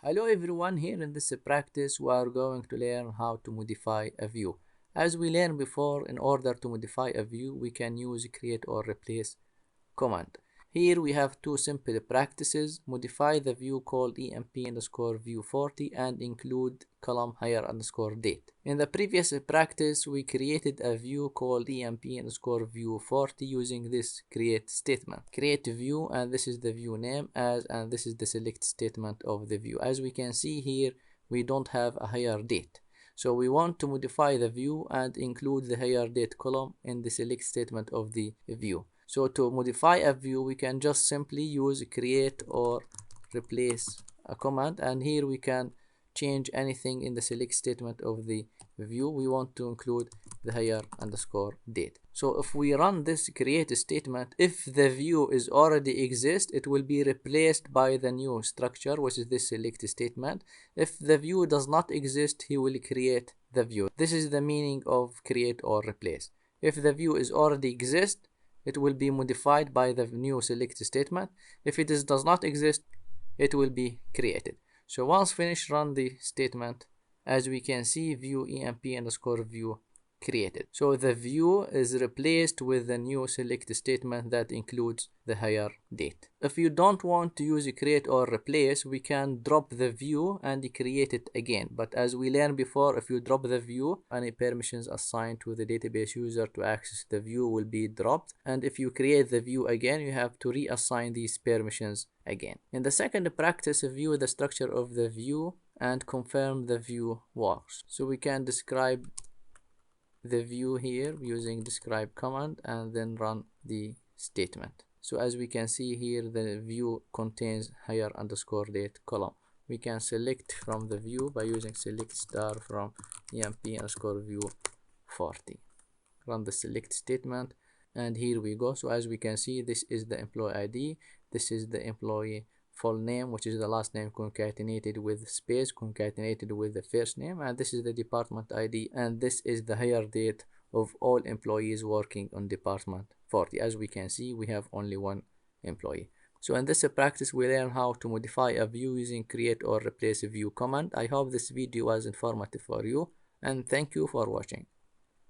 Hello everyone, here in this practice we are going to learn how to modify a view. As we learned before, in order to modify a view we can use create or replace command. Here we have two simple practices: modify the view called emp_view40 and include column hire underscore date. In the previous practice we created a view called emp_view40 using this create statement. Create view, and this is the view name, and this is the select statement of the view. As we can see here, we don't have a hire date. So we want to modify the view and include the hire date column in the select statement of the view. So to modify a view, we can just simply use create or replace a command, and here we can change anything in the select statement of the view. We want to include the hire underscore date. So if we run this create statement, if the view is already exist, it will be replaced by the new structure, which is this select statement. If the view does not exist, he will create the view. This is the meaning of create or replace. If the view is already exist, it will be modified by the new select statement. If it does not exist, it will be created. So once finished, run the statement. As we can see, view emp_view created. So the view is replaced with the new select statement that includes the hire date. If you don't want to use create or replace, we can drop the view and create it again. But as we learned before, if you drop the view, any permissions assigned to the database user to access the view will be dropped. And if you create the view again, you have to reassign these permissions again. In the second practice, view the structure of the view and confirm the view works. So we can describe the view here using describe command and then run the statement. So as we can see here, the view contains hire underscore date column. We can select from the view by using select star from emp_view40. Run the select statement, and here we go. So as we can see, this is the employee ID, this is the employee full name, which is the last name concatenated with space concatenated with the first name, and this is the department ID, and this is the hire date of all employees working on department 40. As we can see, we have only one employee. So in this practice we learn how to modify a view using create or replace view command. I hope this video was informative for you, and thank you for watching.